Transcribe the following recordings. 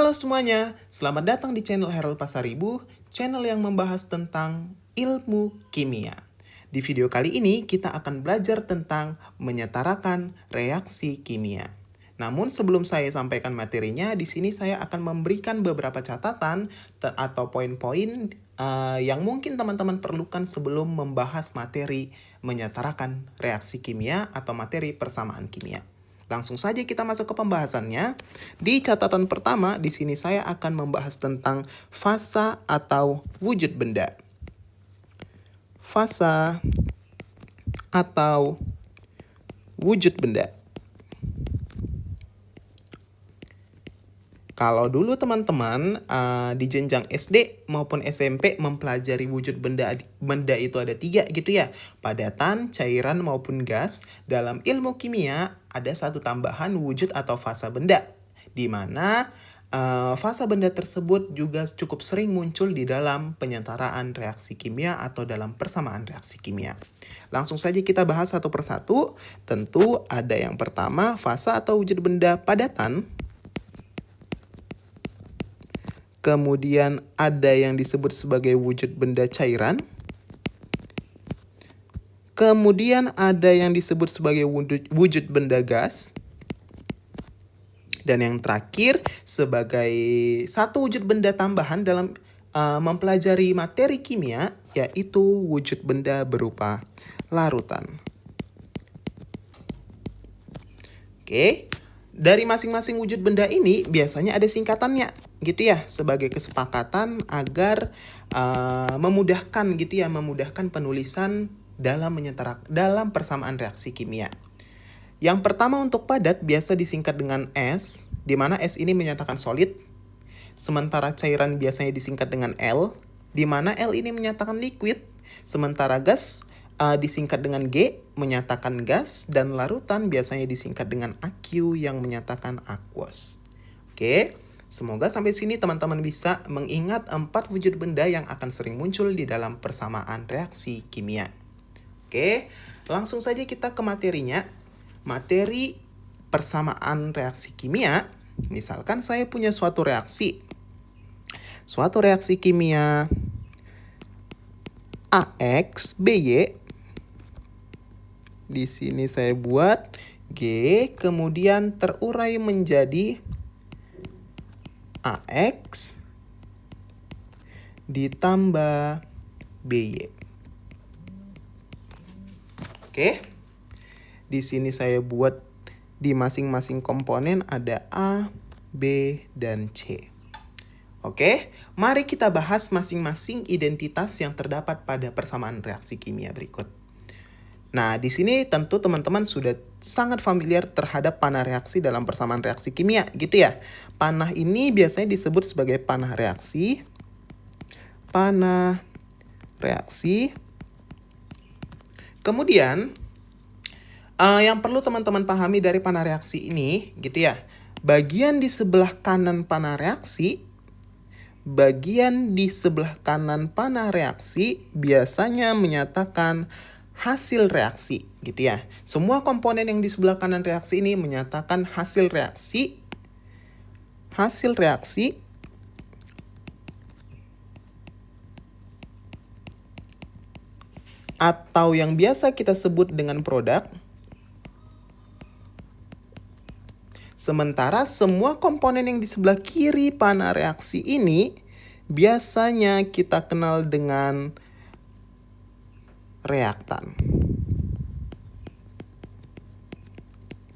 Halo semuanya, selamat datang di channel Herald Pasaribu, channel yang membahas tentang ilmu kimia. Di video kali ini kita akan belajar tentang menyetarakan reaksi kimia. Namun sebelum saya sampaikan materinya, di sini saya akan memberikan beberapa catatan atau poin-poin yang mungkin teman-teman perlukan sebelum membahas materi menyetarakan reaksi kimia atau materi persamaan kimia. Langsung saja kita masuk ke pembahasannya. Di catatan pertama, di sini saya akan membahas tentang fasa atau wujud benda. Fasa atau wujud benda. Kalau dulu teman-teman di jenjang SD maupun SMP mempelajari wujud benda itu ada 3 gitu ya. Padatan, cairan maupun gas. Dalam ilmu kimia ada satu tambahan wujud atau fasa benda. Di mana fasa benda tersebut juga cukup sering muncul di dalam penyetaraan reaksi kimia atau dalam persamaan reaksi kimia. Langsung saja kita bahas satu persatu. Tentu ada yang pertama fasa atau wujud benda padatan. Kemudian ada yang disebut sebagai wujud benda cairan. Kemudian ada yang disebut sebagai wujud benda gas. Dan yang terakhir sebagai satu wujud benda tambahan dalam mempelajari materi kimia, yaitu wujud benda berupa larutan. Oke, dari masing-masing wujud benda ini biasanya ada singkatannya gitu ya, sebagai kesepakatan agar memudahkan gitu ya, memudahkan penulisan dalam persamaan reaksi kimia. Yang pertama untuk padat biasa disingkat dengan S, di mana S ini menyatakan solid. Sementara cairan biasanya disingkat dengan L, di mana L ini menyatakan liquid. Sementara gas disingkat dengan G, menyatakan gas. Dan larutan biasanya disingkat dengan AQ yang menyatakan aqueous. Oke. Semoga sampai sini teman-teman bisa mengingat 4 wujud benda yang akan sering muncul di dalam persamaan reaksi kimia. Oke, langsung saja kita ke materinya. Materi persamaan reaksi kimia, misalkan saya punya suatu reaksi. Suatu reaksi kimia AX, BY. Di sini saya buat G, kemudian terurai menjadi AX ditambah BY. Oke. Di sini saya buat di masing-masing komponen ada A, B, dan C. Oke, mari kita bahas masing-masing identitas yang terdapat pada persamaan reaksi kimia berikut. Nah, di sini tentu teman-teman sudah sangat familiar terhadap panah reaksi dalam persamaan reaksi kimia, gitu ya. Panah ini biasanya disebut sebagai panah reaksi. Panah reaksi. Kemudian, yang perlu teman-teman pahami dari panah reaksi ini, gitu ya. Bagian di sebelah kanan panah reaksi, biasanya menyatakan hasil reaksi, gitu ya. Semua komponen yang di sebelah kanan reaksi ini menyatakan hasil reaksi. Atau yang biasa kita sebut dengan produk. Sementara semua komponen yang di sebelah kiri panah reaksi ini biasanya kita kenal dengan reaktan.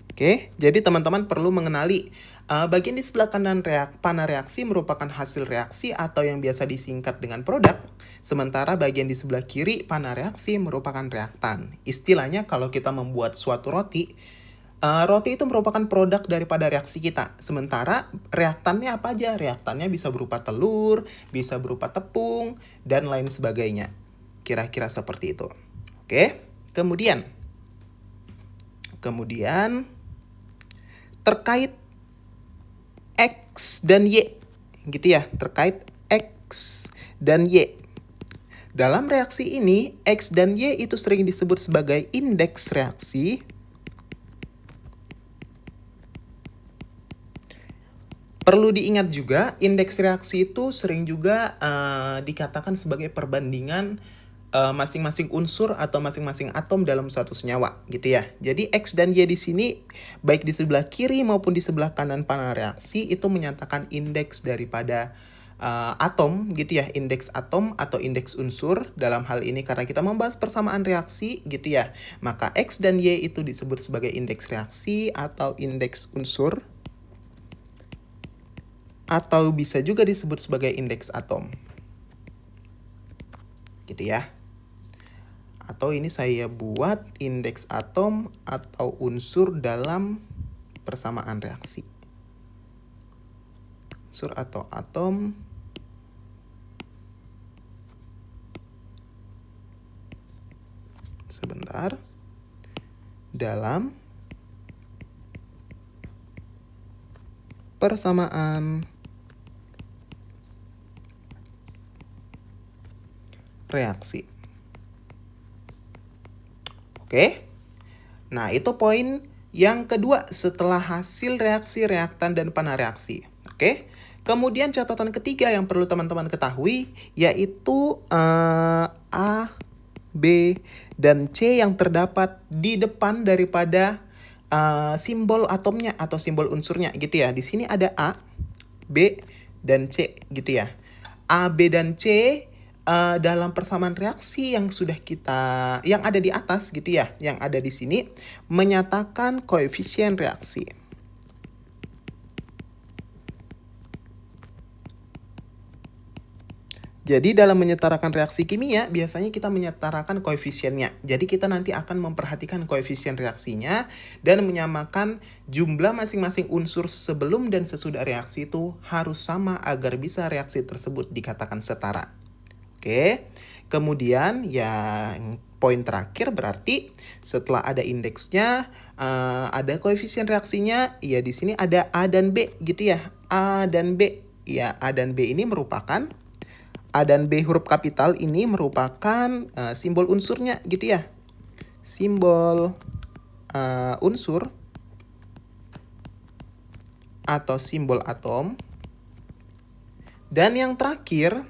Oke, jadi teman-teman perlu mengenali bagian di sebelah kanan panah reaksi merupakan hasil reaksi atau yang biasa disingkat dengan produk. Sementara bagian di sebelah kiri panah reaksi merupakan reaktan. Istilahnya kalau kita membuat suatu roti, roti itu merupakan produk daripada reaksi kita. Sementara reaktannya apa aja? Reaktannya bisa berupa telur, bisa berupa tepung, dan lain sebagainya. Kira-kira seperti itu. Oke, kemudian terkait X dan Y, gitu ya, terkait X dan Y. Dalam reaksi ini, X dan Y itu sering disebut sebagai indeks reaksi. Perlu diingat juga, indeks reaksi itu sering juga dikatakan sebagai perbandingan masing-masing unsur atau masing-masing atom dalam suatu senyawa, gitu ya. Jadi X dan Y di sini, baik di sebelah kiri maupun di sebelah kanan panel reaksi, itu menyatakan indeks daripada atom, gitu ya. Indeks atom atau indeks unsur. Dalam hal ini karena kita membahas persamaan reaksi, gitu ya. Maka X dan Y itu disebut sebagai indeks reaksi atau indeks unsur, atau bisa juga disebut sebagai indeks atom. Gitu ya. Atau ini saya buat indeks atom atau unsur dalam persamaan reaksi. Unsur atau atom sebentar dalam persamaan reaksi. Oke. Nah, itu poin yang kedua setelah hasil reaksi, reaktan, dan panel reaksi. Oke. Kemudian catatan ketiga yang perlu teman-teman ketahui yaitu A, B, dan C yang terdapat di depan daripada simbol atomnya atau simbol unsurnya gitu ya. Di sini ada A, B, dan C gitu ya. A, B, dan C dalam persamaan reaksi yang yang ada di atas gitu ya, yang ada di sini menyatakan koefisien reaksi. Jadi dalam menyetarakan reaksi kimia, biasanya kita menyetarakan koefisiennya. Jadi kita nanti akan memperhatikan koefisien reaksinya dan menyamakan jumlah masing-masing unsur sebelum dan sesudah reaksi itu harus sama agar bisa reaksi tersebut dikatakan setara. Oke, kemudian yang poin terakhir berarti setelah ada indeksnya, ada koefisien reaksinya, ya di sini ada A dan B gitu ya. A dan B, ya A dan B ini merupakan A dan B huruf kapital ini merupakan simbol unsurnya gitu ya. Simbol unsur atau simbol atom. Dan yang terakhir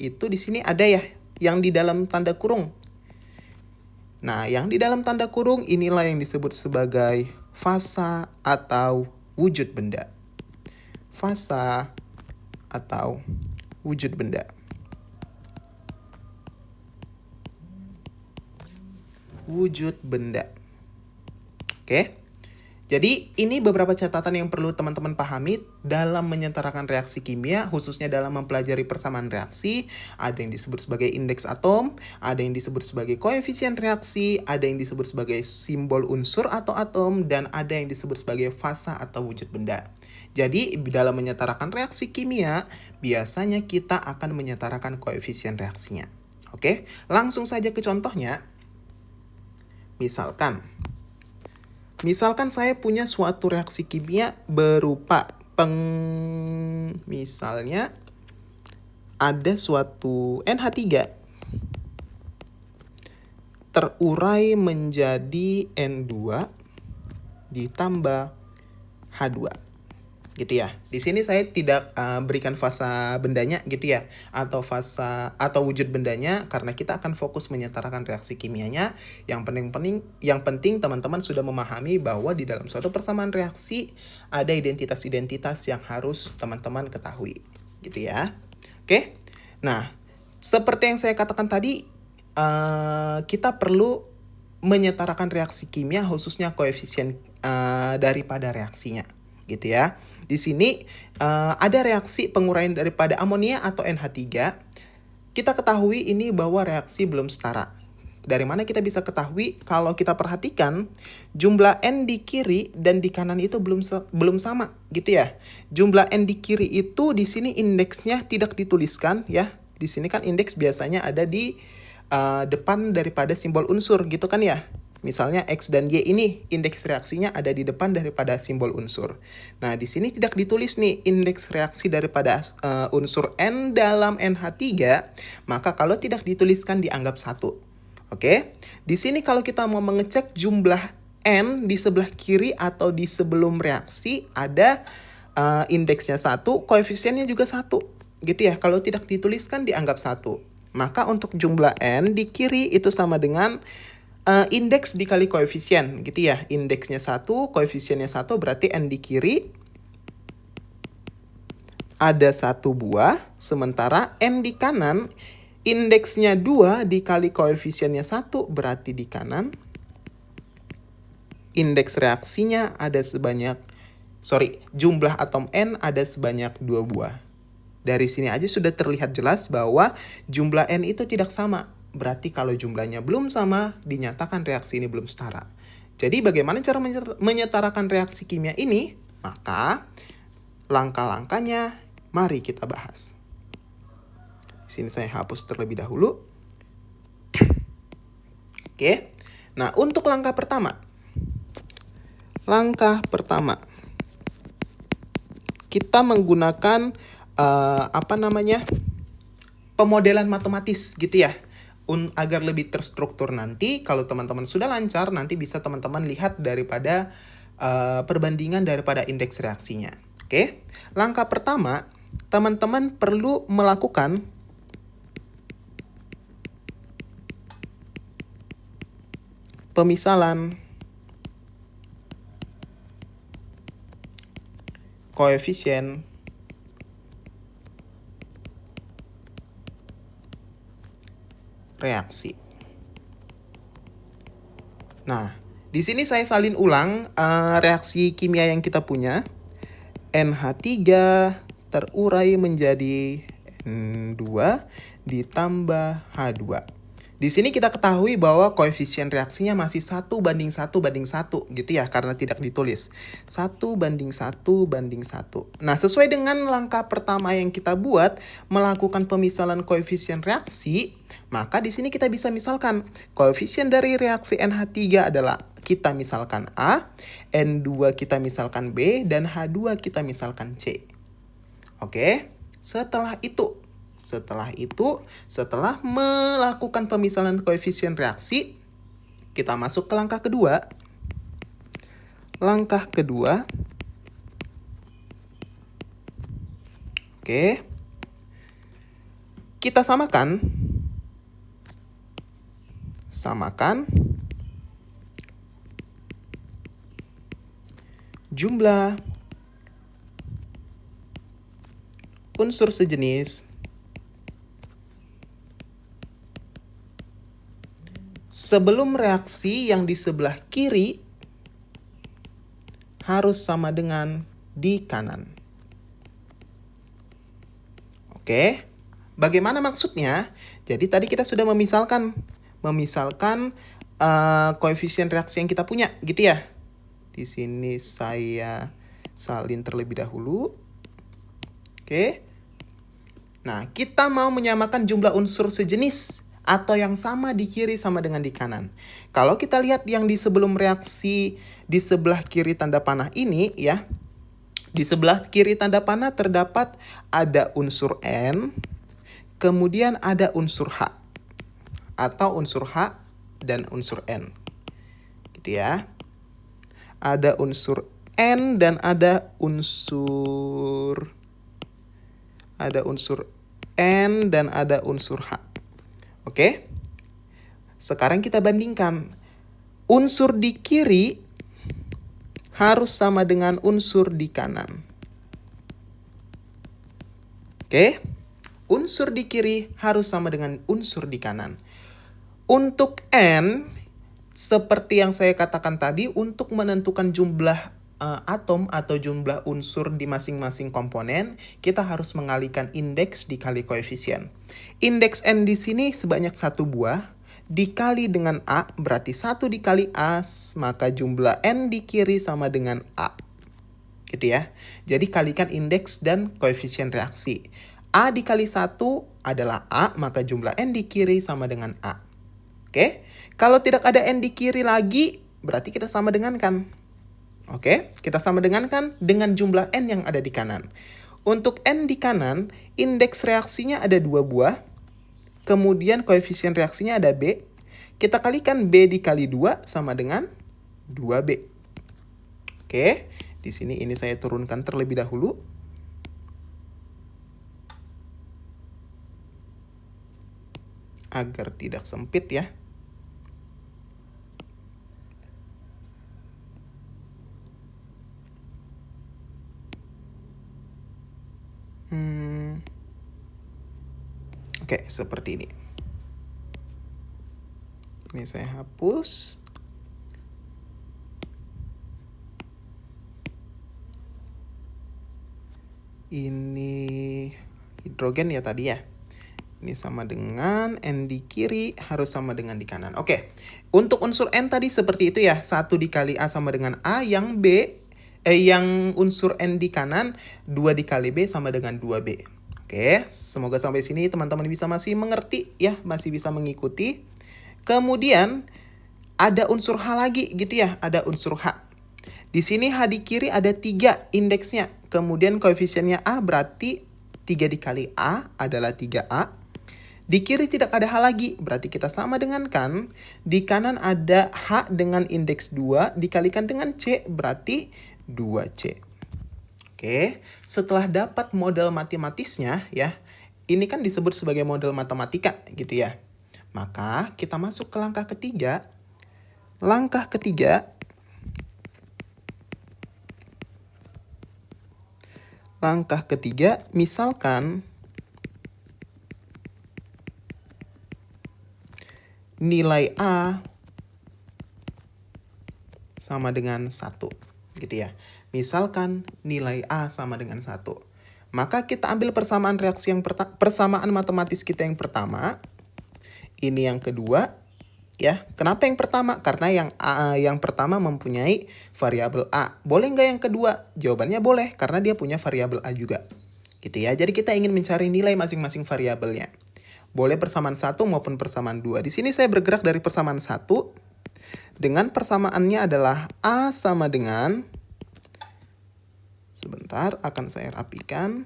itu di sini ada ya yang di dalam tanda kurung. Nah, yang di dalam tanda kurung inilah yang disebut sebagai fasa atau wujud benda. Fasa atau wujud benda. Wujud benda. Oke. Jadi ini beberapa catatan yang perlu teman-teman pahami dalam menyetarakan reaksi kimia, khususnya dalam mempelajari persamaan reaksi. Ada yang disebut sebagai indeks atom, ada yang disebut sebagai koefisien reaksi, ada yang disebut sebagai simbol unsur atau atom, dan ada yang disebut sebagai fasa atau wujud benda. Jadi dalam menyetarakan reaksi kimia, biasanya kita akan menyetarakan koefisien reaksinya. Oke, langsung saja ke contohnya. Misalkan saya punya suatu reaksi kimia berupa misalnya ada suatu NH3 terurai menjadi N2 ditambah H2. Gitu ya. Di sini saya tidak berikan fasa bendanya gitu ya, atau fasa atau wujud bendanya karena kita akan fokus menyetarakan reaksi kimianya. Yang penting teman-teman sudah memahami bahwa di dalam suatu persamaan reaksi ada identitas-identitas yang harus teman-teman ketahui, gitu ya. Oke. Nah, seperti yang saya katakan tadi, kita perlu menyetarakan reaksi kimia khususnya koefisien daripada reaksinya, gitu ya. Di sini ada reaksi penguraian daripada amonia atau NH3. Kita ketahui ini bahwa reaksi belum setara. Dari mana kita bisa ketahui? Kalau kita perhatikan jumlah N di kiri dan di kanan itu belum sama gitu ya. Jumlah N di kiri itu di sini indeksnya tidak dituliskan ya. Di sini kan indeks biasanya ada di depan daripada simbol unsur gitu kan ya. Misalnya X dan Y ini indeks reaksinya ada di depan daripada simbol unsur. Nah, di sini tidak ditulis nih indeks reaksi daripada unsur N dalam NH3, maka kalau tidak dituliskan dianggap 1. Oke? Di sini kalau kita mau mengecek jumlah N di sebelah kiri atau di sebelum reaksi ada indeksnya 1, koefisiennya juga 1. Gitu ya, kalau tidak dituliskan dianggap 1. Maka untuk jumlah N di kiri itu sama dengan indeks dikali koefisien gitu ya. Indeksnya 1, koefisiennya 1, berarti N di kiri ada 1 buah. Sementara N di kanan indeksnya 2 dikali koefisiennya 1, berarti di kanan indeks reaksinya ada jumlah atom N ada sebanyak 2 buah. Dari sini aja sudah terlihat jelas bahwa jumlah N itu tidak sama. Berarti kalau jumlahnya belum sama, dinyatakan reaksi ini belum setara. Jadi bagaimana cara menyetarakan reaksi kimia ini? Maka langkah-langkahnya mari kita bahas. Sini saya hapus terlebih dahulu. Oke. Nah, untuk langkah pertama. Kita menggunakan pemodelan matematis gitu ya. Agar lebih terstruktur nanti, kalau teman-teman sudah lancar, nanti bisa teman-teman lihat daripada perbandingan daripada indeks reaksinya. Oke. Langkah pertama, teman-teman perlu melakukan pemisalan koefisien reaksi. Nah, di sini saya salin ulang reaksi kimia yang kita punya. NH3 terurai menjadi N2 ditambah H2. Di sini kita ketahui bahwa koefisien reaksinya masih 1:1:1 gitu ya, karena tidak ditulis. 1:1:1. Nah, sesuai dengan langkah pertama yang kita buat, melakukan pemisalan koefisien reaksi, maka di sini kita bisa misalkan koefisien dari reaksi NH3 adalah kita misalkan A, N2 kita misalkan B, dan H2 kita misalkan C. Oke, setelah melakukan pemisalan koefisien reaksi, kita masuk ke langkah kedua. Oke. Kita samakan jumlah unsur sejenis sebelum reaksi yang di sebelah kiri harus sama dengan di kanan. Oke, bagaimana maksudnya? Jadi tadi kita sudah memisalkan koefisien reaksi yang kita punya, gitu ya. Di sini saya salin terlebih dahulu. Oke. Nah, kita mau menyamakan jumlah unsur sejenis atau yang sama di kiri sama dengan di kanan. Kalau kita lihat yang di sebelum reaksi di sebelah kiri tanda panah ini ya. Di sebelah kiri tanda panah terdapat ada unsur N, kemudian ada unsur H. Atau unsur H dan unsur N. Gitu ya. Ada unsur N dan ada unsur N dan ada unsur H. Oke. Sekarang kita bandingkan. Unsur di kiri harus sama dengan unsur di kanan. Oke. Unsur di kiri harus sama dengan unsur di kanan. Untuk N, seperti yang saya katakan tadi, untuk menentukan jumlah atom atau jumlah unsur di masing-masing komponen, kita harus mengalihkan indeks dikali koefisien. Indeks N di sini sebanyak 1 buah, dikali dengan A, berarti 1 dikali A, maka jumlah N di kiri sama dengan A. Gitu ya. Jadi kalikan indeks dan koefisien reaksi. A dikali 1 adalah A, maka jumlah N di kiri sama dengan A. Oke. Kalau tidak ada N di kiri lagi, berarti kita sama dengan kan. Oke, kita sama dengan kan dengan jumlah N yang ada di kanan. Untuk N di kanan, indeks reaksinya ada 2 buah. Kemudian koefisien reaksinya ada B. Kita kalikan B dikali 2 sama dengan 2B. Oke, Di sini ini saya turunkan terlebih dahulu. Agar tidak sempit ya. Oke, seperti ini. Ini saya hapus. Ini hidrogen ya tadi ya. Ini sama dengan N di kiri harus sama dengan di kanan. Oke, untuk unsur N tadi seperti itu ya. 1 dikali A sama dengan A, yang yang unsur N di kanan, 2 dikali B sama dengan 2B. Oke, semoga sampai sini teman-teman bisa masih mengerti ya, masih bisa mengikuti. Kemudian ada unsur H lagi gitu ya, ada unsur H. Di sini H di kiri ada 3 indeksnya. Kemudian koefisiennya A berarti 3 dikali A adalah 3A. Di kiri tidak ada H lagi, berarti kita sama dengan kan. Di kanan ada H dengan indeks 2 dikalikan dengan C, berarti 2C. Oke, setelah dapat model matematisnya ya, ini kan disebut sebagai model matematika gitu ya. Maka kita masuk ke langkah ketiga. Langkah ketiga, misalkan nilai A sama dengan 1 gitu ya. Misalkan nilai A sama dengan 1. Maka kita ambil persamaan reaksi yang persamaan matematis kita yang pertama. Ini yang kedua ya. Kenapa yang pertama? Karena yang pertama mempunyai variabel A. Boleh nggak yang kedua? Jawabannya boleh, karena dia punya variabel A juga. Gitu ya. Jadi kita ingin mencari nilai masing-masing variabelnya. Boleh persamaan 1 maupun persamaan 2. Di sini saya bergerak dari persamaan 1 dengan persamaannya adalah A sama dengan, sebentar akan saya rapikan,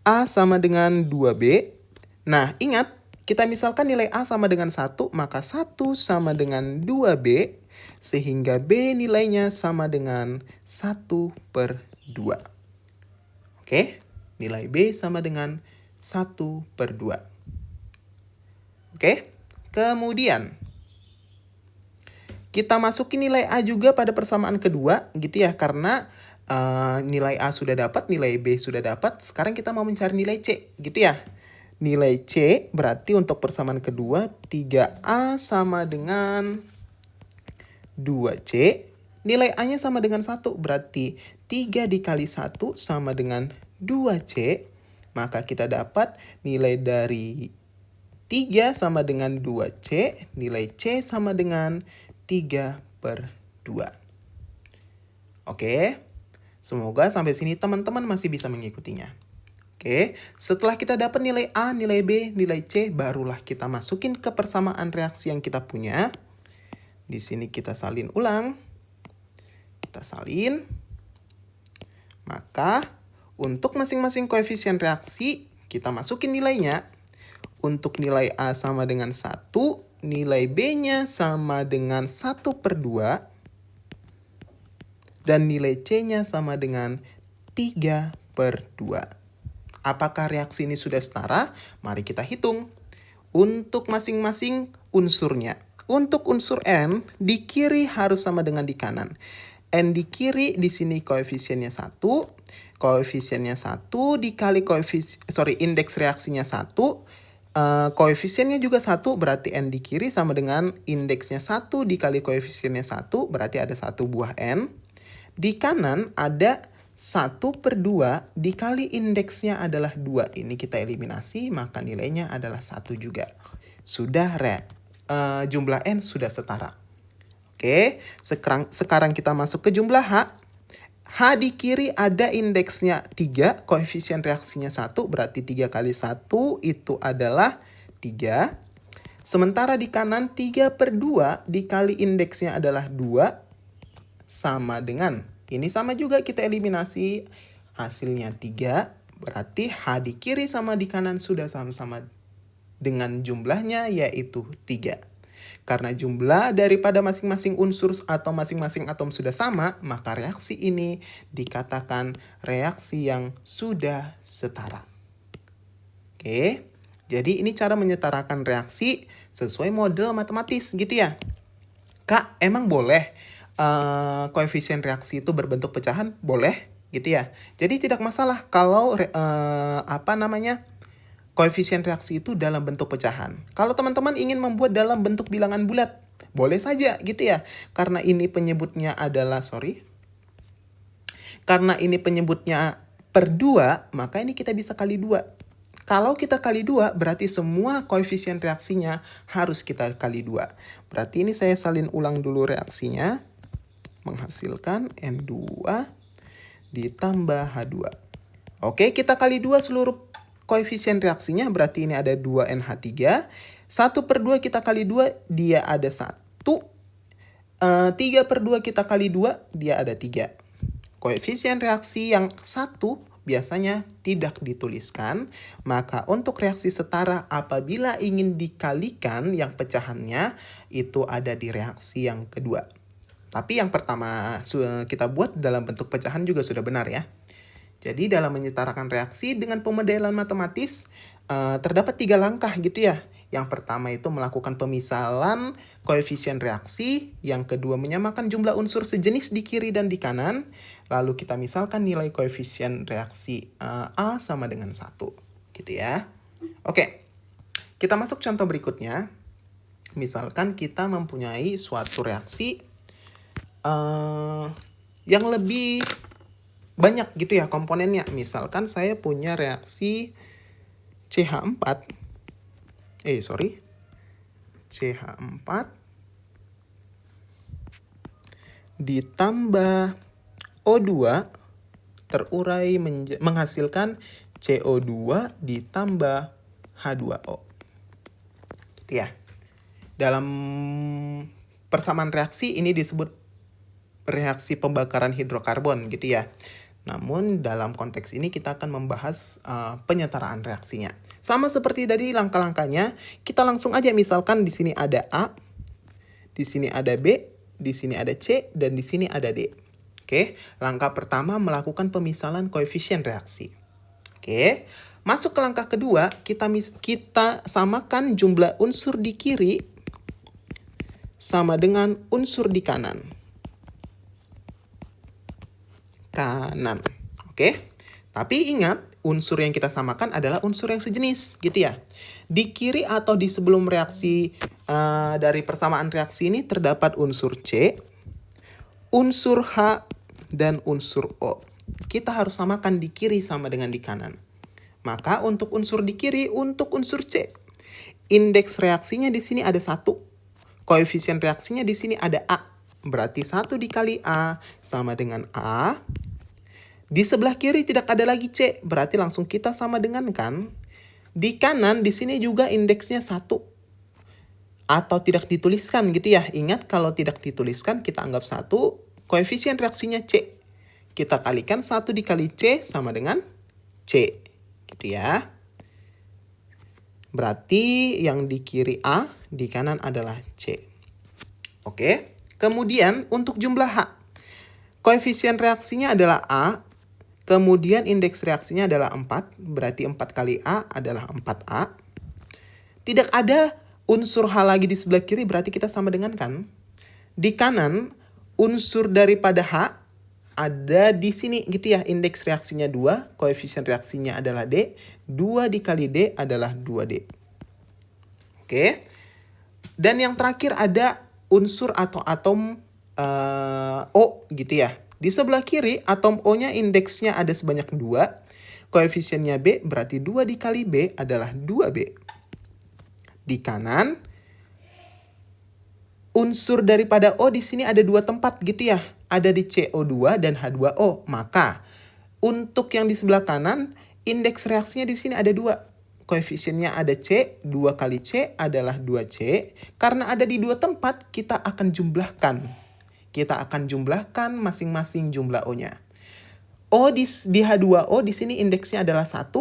A sama dengan 2B. Nah, ingat, kita misalkan nilai A sama dengan 1, maka 1 sama dengan 2B, sehingga B nilainya sama dengan 1/2. Oke, nilai B sama dengan 1/2. Oke, kemudian kita masukin nilai A juga pada persamaan kedua gitu ya, karena nilai A sudah dapat, nilai B sudah dapat. Sekarang kita mau mencari nilai C gitu ya. Nilai C berarti untuk persamaan kedua 3A sama dengan 2C. Nilai A-nya sama dengan 1, berarti 3 dikali 1 sama dengan 2C. Maka kita dapat nilai dari 3 sama dengan 2C. Nilai C sama dengan 3/2. Oke, semoga sampai sini teman-teman masih bisa mengikutinya. Oke, setelah kita dapat nilai A, nilai B, nilai C, barulah kita masukin ke persamaan reaksi yang kita punya. Di sini kita salin ulang. Kita salin. Maka untuk masing-masing koefisien reaksi, kita masukin nilainya. Untuk nilai A sama dengan 1, nilai B-nya sama dengan 1/2, dan nilai C-nya sama dengan 3/2. Apakah reaksi ini sudah setara? Mari kita hitung. Untuk masing-masing unsurnya. Untuk unsur N, di kiri harus sama dengan di kanan. N di kiri di sini koefisiennya 1. Koefisiennya 1 dikali indeks reaksinya 1. Koefisiennya juga 1, berarti N di kiri sama dengan indeksnya 1 dikali koefisiennya 1, berarti ada 1 buah N. Di kanan ada 1/2 dikali indeksnya adalah 2. Ini kita eliminasi, maka nilainya adalah 1 juga. Sudah jumlah N sudah setara. Oke, sekarang kita masuk ke jumlah H. H di kiri ada indeksnya 3, koefisien reaksinya 1, berarti 3 kali 1 itu adalah 3. Sementara di kanan 3/2 dikali indeksnya adalah 2, sama dengan, ini sama juga kita eliminasi, hasilnya 3, berarti H di kiri sama di kanan sudah sama-sama dengan jumlahnya yaitu 3. Karena jumlah daripada masing-masing unsur atau masing-masing atom sudah sama, maka reaksi ini dikatakan reaksi yang sudah setara. Oke, jadi ini cara menyetarakan reaksi sesuai model matematis gitu ya. Kak, emang boleh koefisien reaksi itu berbentuk pecahan? Boleh gitu ya. Jadi tidak masalah kalau koefisien reaksi itu dalam bentuk pecahan. Kalau teman-teman ingin membuat dalam bentuk bilangan bulat, boleh saja gitu ya. Karena ini penyebutnya per 2, maka ini kita bisa kali 2. Kalau kita kali 2, berarti semua koefisien reaksinya harus kita kali 2. Berarti ini saya salin ulang dulu reaksinya. Menghasilkan N2 ditambah H2. Oke, kita kali 2 seluruh koefisien reaksinya, berarti ini ada 2NH3. 1/2 kita kali 2, dia ada 1. 3/2 kita kali 2, dia ada 3. Koefisien reaksi yang 1 biasanya tidak dituliskan. Maka untuk reaksi setara apabila ingin dikalikan yang pecahannya, itu ada di reaksi yang kedua. Tapi yang pertama kita buat dalam bentuk pecahan juga sudah benar ya. Jadi dalam menyetarakan reaksi dengan pemodelan matematis terdapat 3 langkah gitu ya. Yang pertama itu melakukan pemisalan koefisien reaksi. Yang kedua menyamakan jumlah unsur sejenis di kiri dan di kanan. Lalu kita misalkan nilai koefisien reaksi A sama dengan 1. Gitu ya. Oke, kita masuk contoh berikutnya. Misalkan kita mempunyai suatu reaksi yang lebih banyak gitu ya komponennya. Misalkan saya punya reaksi CH4 ditambah O2 terurai menghasilkan CO2 ditambah H2O. Gitu ya. Dalam persamaan reaksi ini disebut reaksi pembakaran hidrokarbon gitu ya. Namun dalam konteks ini kita akan membahas penyetaraan reaksinya. Sama seperti tadi langkah-langkahnya, kita langsung aja misalkan di sini ada A, di sini ada B, di sini ada C, dan di sini ada D. Oke, langkah pertama melakukan pemisalan koefisien reaksi. Oke, masuk ke langkah kedua, kita samakan jumlah unsur di kiri sama dengan unsur di kanan. Oke. Tapi ingat, unsur yang kita samakan adalah unsur yang sejenis, gitu ya. Di kiri atau di sebelum reaksi dari persamaan reaksi ini terdapat unsur C, unsur H, dan unsur O. Kita harus samakan di kiri sama dengan di kanan. Maka untuk unsur di kiri, untuk unsur C, indeks reaksinya di sini ada 1. Koefisien reaksinya di sini ada A. Berarti 1 dikali A sama dengan A. Di sebelah kiri tidak ada lagi C, berarti langsung kita sama dengan kan. Di kanan di sini juga indeksnya 1. Atau tidak dituliskan gitu ya. Ingat kalau tidak dituliskan kita anggap 1, koefisien reaksinya C. Kita kalikan 1 dikali C sama dengan C. Gitu ya. Berarti yang di kiri A, di kanan adalah C. Oke. Kemudian untuk jumlah H. Koefisien reaksinya adalah A. Kemudian indeks reaksinya adalah 4. Berarti 4 kali A adalah 4A. Tidak ada unsur H lagi di sebelah kiri. Berarti kita sama dengan kan. Di kanan unsur daripada H ada di sini gitu ya. Indeks reaksinya 2. Koefisien reaksinya adalah D. 2 dikali D adalah 2D. Oke. Dan yang terakhir ada unsur atau atom O gitu ya. Di sebelah kiri atom O-nya indeksnya ada sebanyak 2. Koefisiennya B berarti 2 dikali B adalah 2B. Di kanan unsur daripada O di sini ada 2 tempat gitu ya. Ada di CO2 dan H2O. Maka untuk yang di sebelah kanan indeks reaksinya di sini ada 2. Koefisiennya ada C, 2 kali C adalah 2C. Karena ada di 2 tempat, kita akan jumlahkan. Kita akan jumlahkan masing-masing jumlah O-nya. O di H2O di sini indeksnya adalah 1.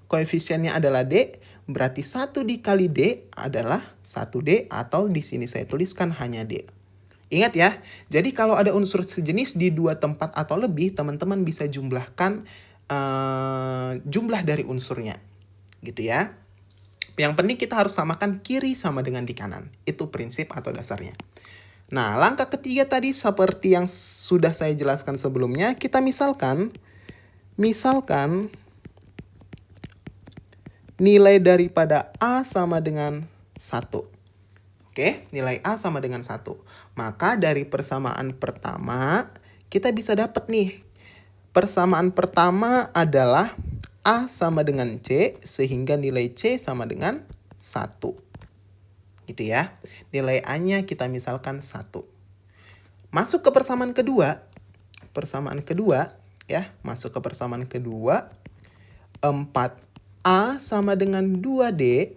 Koefisiennya adalah D. berarti 1 dikali D adalah 1D atau di sini saya tuliskan hanya D. Ingat ya, jadi kalau ada unsur sejenis di dua tempat atau lebih, teman-teman bisa jumlahkan jumlah dari unsurnya. Gitu ya. Yang penting kita harus samakan kiri sama dengan di kanan. Itu prinsip atau dasarnya. Nah, langkah ketiga tadi seperti yang sudah saya jelaskan sebelumnya, kita misalkan nilai daripada A sama dengan 1. Oke, nilai A sama dengan 1. Maka dari persamaan pertama, kita bisa dapat nih. Persamaan pertama adalah A sama dengan C, sehingga nilai C sama dengan 1. Gitu ya. Nilai A-nya kita misalkan 1. Masuk ke persamaan kedua. Masuk ke persamaan kedua. 4A sama dengan 2D.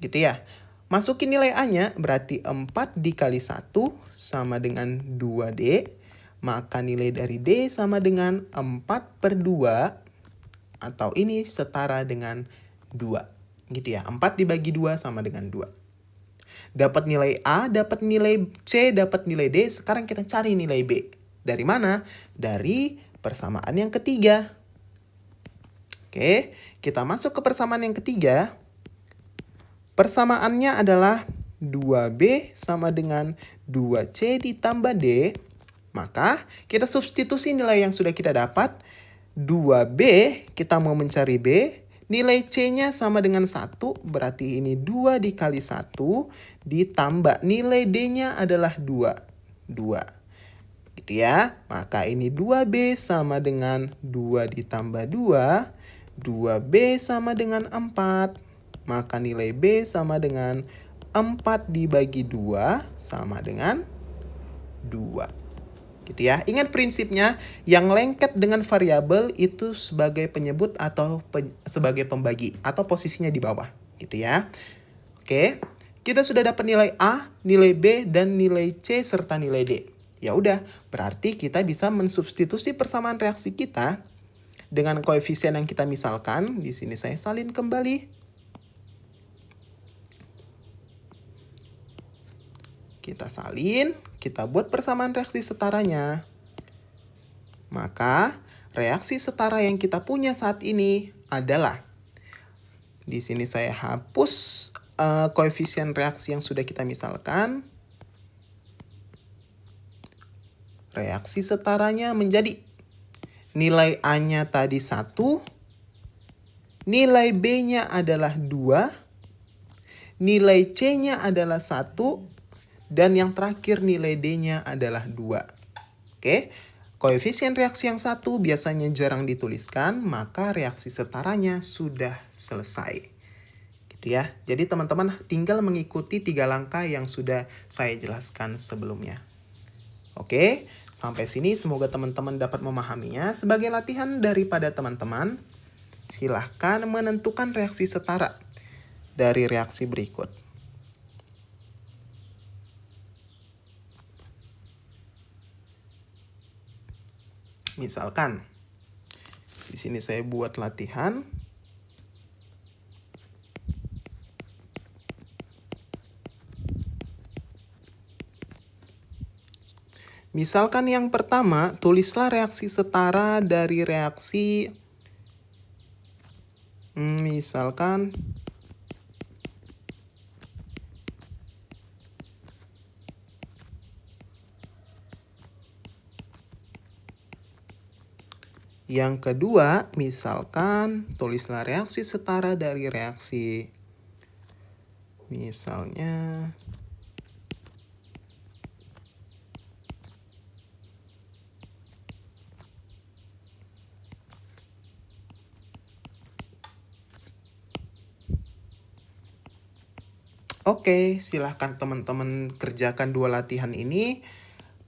Gitu ya. Masukin nilai A-nya, berarti 4 dikali 1 sama dengan 2D. Maka nilai dari D sama dengan 4/2. Atau ini setara dengan 2. Gitu ya, 4 dibagi 2 sama dengan 2. Dapat nilai A, dapat nilai C, dapat nilai D. Sekarang kita cari nilai B. Dari mana? Dari persamaan yang ketiga. Oke, kita masuk ke persamaan yang ketiga. Persamaannya adalah 2B sama dengan 2C ditambah D. Maka kita substitusi nilai yang sudah kita dapat. 2B kita mau mencari B. Nilai C-nya sama dengan 1. Berarti ini 2 dikali 1 ditambah nilai D-nya adalah 2. 2. Gitu ya. Maka ini 2B sama dengan 2 ditambah 2. 2B sama dengan 4. Maka nilai B sama dengan 4 dibagi 2 sama dengan 2. Gitu ya. Ingat prinsipnya, yang lengket dengan variabel itu sebagai penyebut atau sebagai pembagi atau posisinya di bawah. Gitu ya. Oke. Kita sudah dapat nilai A, nilai B, dan nilai C serta nilai D. Ya udah, berarti kita bisa mensubstitusi persamaan reaksi kita dengan koefisien yang kita misalkan. Di sini saya salin kembali. Kita salin, kita buat persamaan reaksi setaranya. Maka, reaksi setara yang kita punya saat ini adalah, di sini saya hapus koefisien reaksi yang sudah kita misalkan. Reaksi setaranya menjadi nilai A-nya tadi 1, nilai B-nya adalah 2, nilai C-nya adalah 1, dan yang terakhir nilai D-nya adalah 2. Oke, koefisien reaksi yang satu biasanya jarang dituliskan, maka reaksi setaranya sudah selesai. Gitu ya. Jadi teman-teman tinggal mengikuti 3 langkah yang sudah saya jelaskan sebelumnya. Oke, sampai sini semoga teman-teman dapat memahaminya. Sebagai latihan daripada teman-teman, silahkan menentukan reaksi setara dari reaksi berikut. Misalkan, di sini saya buat latihan. Misalkan yang pertama, tulislah reaksi setara dari reaksi, misalkan, yang kedua, misalkan tulislah reaksi setara dari reaksi, misalnya, oke, silahkan teman-teman kerjakan 2 latihan ini.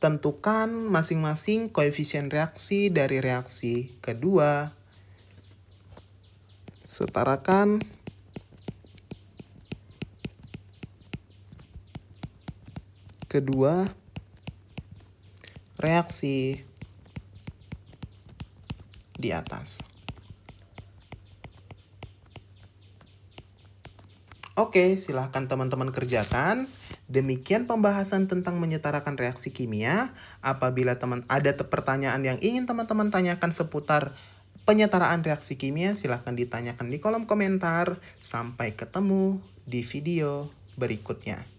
Tentukan masing-masing koefisien reaksi dari reaksi kedua. Setarakan. Kedua reaksi di atas. Oke, silahkan teman-teman kerjakan. Demikian pembahasan tentang menyetarakan reaksi kimia. Apabila ada pertanyaan yang ingin teman-teman tanyakan seputar penyetaraan reaksi kimia, silahkan ditanyakan di kolom komentar. Sampai ketemu di video berikutnya.